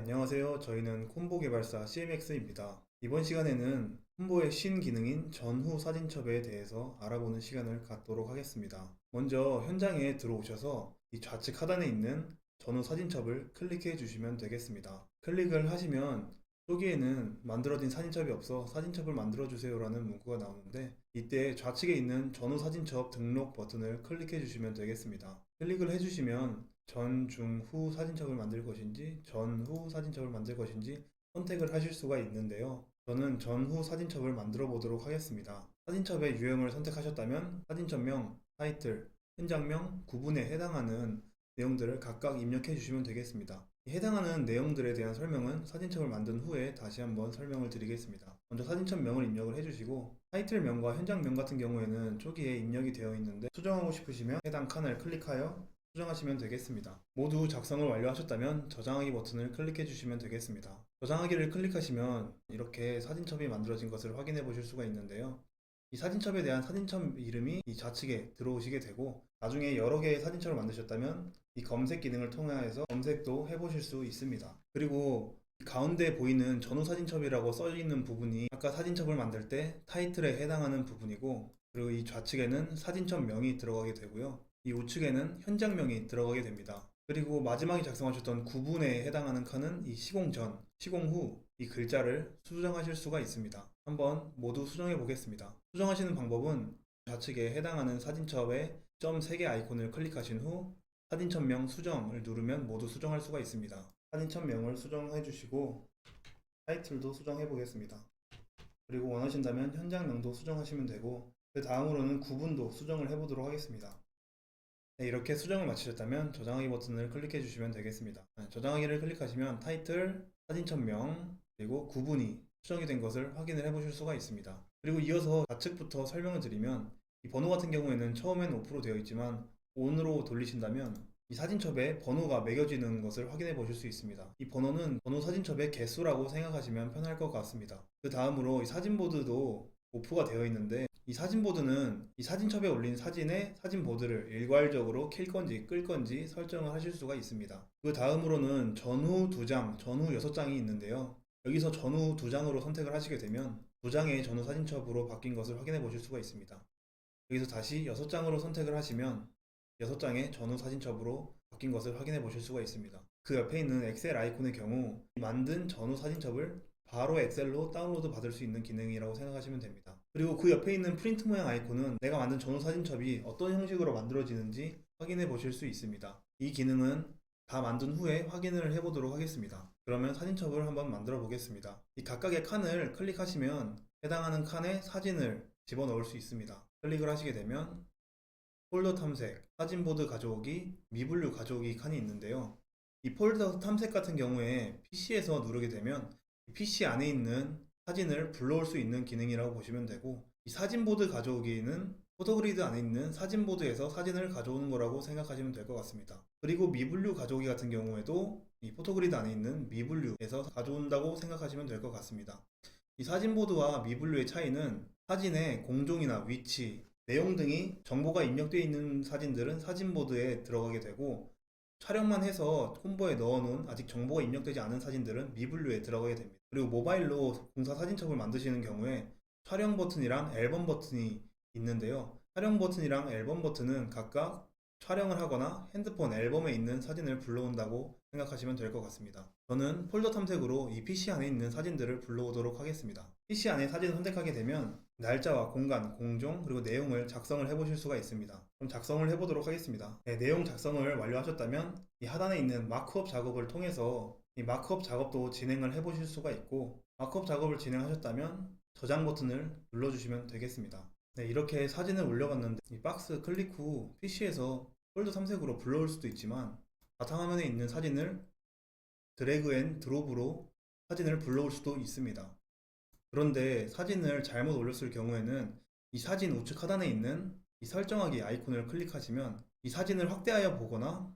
안녕하세요. 저희는 콤보 개발사 CMX입니다. 이번 시간에는 콤보의 신기능인 전후 사진첩에 대해서 알아보는 시간을 갖도록 하겠습니다. 먼저 현장에 들어오셔서 이 좌측 하단에 있는 전후 사진첩을 클릭해 주시면 되겠습니다. 클릭을 하시면 여기에는 만들어진 사진첩이 없어 사진첩을 만들어 주세요라는 문구가 나오는데, 이때 좌측에 있는 전후 사진첩 등록 버튼을 클릭해 주시면 되겠습니다. 클릭을 해주시면 전, 중, 후 사진첩을 만들 것인지 전후 사진첩을 만들 것인지 선택을 하실 수가 있는데요. 저는 전후 사진첩을 만들어 보도록 하겠습니다. 사진첩의 유형을 선택하셨다면 사진첩명, 타이틀, 현장명, 구분에 해당하는 내용들을 각각 입력해 주시면 되겠습니다. 해당하는 내용들에 대한 설명은 사진첩을 만든 후에 다시 한번 설명을 드리겠습니다. 먼저 사진첩명을 입력을 해주시고, 타이틀명과 현장명 같은 경우에는 초기에 입력이 되어 있는데 수정하고 싶으시면 해당 칸을 클릭하여 수정하시면 되겠습니다. 모두 작성을 완료하셨다면 저장하기 버튼을 클릭해 주시면 되겠습니다. 저장하기를 클릭하시면 이렇게 사진첩이 만들어진 것을 확인해 보실 수가 있는데요. 이 사진첩에 대한 사진첩 이름이 이 좌측에 들어오시게 되고, 나중에 여러 개의 사진첩을 만드셨다면 이 검색 기능을 통해서 검색도 해보실 수 있습니다. 그리고 가운데 보이는 전후 사진첩이라고 써 있는 부분이 아까 사진첩을 만들 때 타이틀에 해당하는 부분이고, 그리고 이 좌측에는 사진첩 명이 들어가게 되고요. 이 우측에는 현장명이 들어가게 됩니다. 그리고 마지막에 작성하셨던 구분에 해당하는 칸은 이 시공 전, 시공 후 이 글자를 수정하실 수가 있습니다. 한번 모두 수정해 보겠습니다. 수정하시는 방법은 좌측에 해당하는 사진첩에 점 3개 아이콘을 클릭하신 후 사진첩명 수정을 누르면 모두 수정할 수가 있습니다. 사진첩명을 수정해 주시고 타이틀도 수정해 보겠습니다. 그리고 원하신다면 현장명도 수정하시면 되고, 그 다음으로는 구분도 수정을 해 보도록 하겠습니다. 네, 이렇게 수정을 마치셨다면 저장하기 버튼을 클릭해 주시면 되겠습니다. 저장하기를 클릭하시면 타이틀, 사진첩명, 그리고 구분이 수정이 된 것을 확인을 해 보실 수가 있습니다. 그리고 이어서 좌측부터 설명을 드리면, 이 번호 같은 경우에는 처음엔 오프로 되어 있지만 ON으로 돌리신다면 이 사진첩에 번호가 매겨지는 것을 확인해 보실 수 있습니다. 이 번호는 번호 사진첩의 개수라고 생각하시면 편할 것 같습니다. 그 다음으로 이 사진보드도 오프가 되어 있는데, 이 사진보드는 이 사진첩에 올린 사진의 사진보드를 일괄적으로 킬 건지 끌 건지 설정을 하실 수가 있습니다. 그 다음으로는 전후 2장, 전후 6장이 있는데요. 여기서 전후 2장으로 선택을 하시게 되면 2장의 전후 사진첩으로 바뀐 것을 확인해 보실 수가 있습니다. 여기서 다시 6장으로 선택을 하시면 6장의 전후 사진첩으로 바뀐 것을 확인해 보실 수가 있습니다. 그 옆에 있는 엑셀 아이콘의 경우 만든 전후 사진첩을 바로 엑셀로 다운로드 받을 수 있는 기능이라고 생각하시면 됩니다. 그리고 그 옆에 있는 프린트 모양 아이콘은 내가 만든 전후 사진첩이 어떤 형식으로 만들어지는지 확인해 보실 수 있습니다. 이 기능은 다 만든 후에 확인을 해 보도록 하겠습니다. 그러면 사진첩을 한번 만들어 보겠습니다. 이 각각의 칸을 클릭하시면 해당하는 칸에 사진을 집어넣을 수 있습니다. 클릭을 하시게 되면 폴더 탐색, 사진보드 가져오기, 미분류 가져오기 칸이 있는데요. 이 폴더 탐색 같은 경우에 PC에서 누르게 되면 PC 안에 있는 사진을 불러올 수 있는 기능이라고 보시면 되고, 이 사진보드 가져오기는 포토그리드 안에 있는 사진보드에서 사진을 가져오는 거라고 생각하시면 될 것 같습니다. 그리고 미분류 가져오기 같은 경우에도 이 포토그리드 안에 있는 미분류에서 가져온다고 생각하시면 될 것 같습니다. 이 사진보드와 미분류의 차이는 사진의 공종이나 위치, 내용 등이 정보가 입력되어 있는 사진들은 사진보드에 들어가게 되고, 촬영만 해서 콤보에 넣어놓은 아직 정보가 입력되지 않은 사진들은 미분류에 들어가게 됩니다. 그리고 모바일로 공사 사진첩을 만드시는 경우에 촬영 버튼이랑 앨범 버튼이 있는데요. 촬영 버튼이랑 앨범 버튼은 각각 촬영을 하거나 핸드폰 앨범에 있는 사진을 불러온다고 생각하시면 될 것 같습니다. 저는 폴더 탐색으로 이 PC 안에 있는 사진들을 불러오도록 하겠습니다. PC 안에 사진을 선택하게 되면 날짜와 공간, 공종, 그리고 내용을 작성을 해보실 수가 있습니다. 그럼 작성을 해보도록 하겠습니다. 네, 내용 작성을 완료하셨다면 이 하단에 있는 마크업 작업을 통해서 이 마크업 작업도 진행을 해보실 수가 있고, 마크업 작업을 진행하셨다면 저장 버튼을 눌러주시면 되겠습니다. 네, 이렇게 사진을 올려봤는데 이 박스 클릭 후 PC에서 폴더 탐색으로 불러올 수도 있지만, 바탕화면에 있는 사진을 드래그 앤 드롭으로 사진을 불러올 수도 있습니다. 그런데 사진을 잘못 올렸을 경우에는 이 사진 우측 하단에 있는 이 설정하기 아이콘을 클릭하시면 이 사진을 확대하여 보거나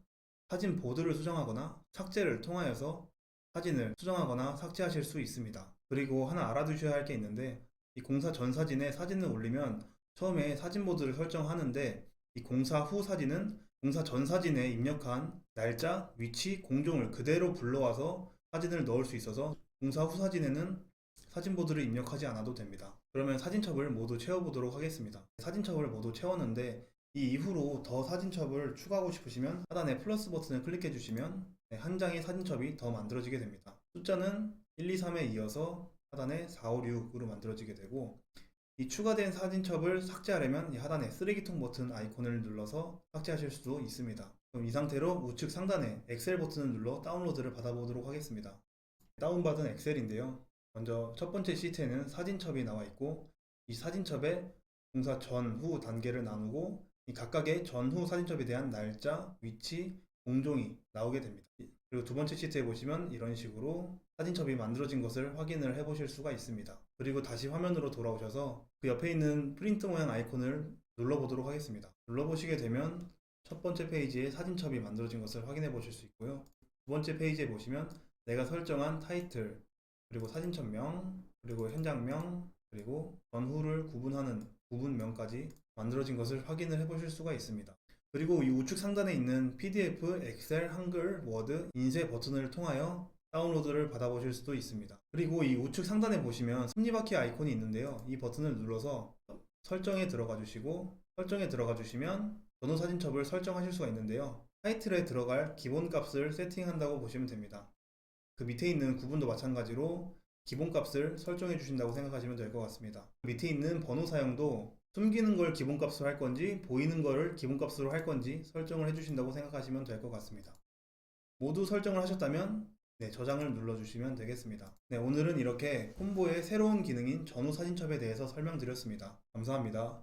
사진 보드를 수정하거나 삭제를 통하여서 사진을 수정하거나 삭제하실 수 있습니다. 그리고 하나 알아두셔야 할 게 있는데, 이 공사 전 사진에 사진을 올리면 처음에 사진 보드를 설정하는데, 이 공사 후 사진은 공사 전 사진에 입력한 날짜, 위치, 공종을 그대로 불러와서 사진을 넣을 수 있어서 공사 후 사진에는 사진보드를 입력하지 않아도 됩니다. 그러면 사진첩을 모두 채워보도록 하겠습니다. 사진첩을 모두 채웠는데 이 이후로 더 사진첩을 추가하고 싶으시면 하단에 플러스 버튼을 클릭해 주시면 한 장의 사진첩이 더 만들어지게 됩니다. 숫자는 1, 2, 3에 이어서 하단에 4, 5, 6으로 만들어지게 되고, 이 추가된 사진첩을 삭제하려면 이 하단에 쓰레기통 버튼 아이콘을 눌러서 삭제하실 수도 있습니다. 그럼 이 상태로 우측 상단에 엑셀 버튼을 눌러 다운로드를 받아보도록 하겠습니다. 다운받은 엑셀인데요. 먼저 첫 번째 시트에는 사진첩이 나와 있고, 이 사진첩에 공사 전후 단계를 나누고 이 각각의 전후 사진첩에 대한 날짜, 위치, 공종이 나오게 됩니다. 그리고 두 번째 시트에 보시면 이런 식으로 사진첩이 만들어진 것을 확인을 해 보실 수가 있습니다. 그리고 다시 화면으로 돌아오셔서 그 옆에 있는 프린트 모양 아이콘을 눌러보도록 하겠습니다. 눌러보시게 되면 첫 번째 페이지에 사진첩이 만들어진 것을 확인해 보실 수 있고요. 두 번째 페이지에 보시면 내가 설정한 타이틀, 그리고 사진첩명, 그리고 현장명, 그리고 전후를 구분하는 구분명까지 만들어진 것을 확인을 해 보실 수가 있습니다. 그리고 이 우측 상단에 있는 PDF, 엑셀, 한글, 워드, 인쇄 버튼을 통하여 다운로드를 받아보실 수도 있습니다. 그리고 이 우측 상단에 보시면 섭리바퀴 아이콘이 있는데요. 이 버튼을 눌러서 설정에 들어가 주시고, 설정에 들어가 주시면 전후 사진첩을 설정하실 수가 있는데요. 타이틀에 들어갈 기본값을 세팅한다고 보시면 됩니다. 그 밑에 있는 구분도 마찬가지로 기본값을 설정해 주신다고 생각하시면 될 것 같습니다. 밑에 있는 번호 사용도 숨기는 걸 기본값으로 할 건지 보이는 거를 기본값으로 할 건지 설정을 해주신다고 생각하시면 될 것 같습니다. 모두 설정을 하셨다면 저장을 눌러주시면 되겠습니다. 오늘은 이렇게 콤보의 새로운 기능인 전후 사진첩에 대해서 설명드렸습니다. 감사합니다.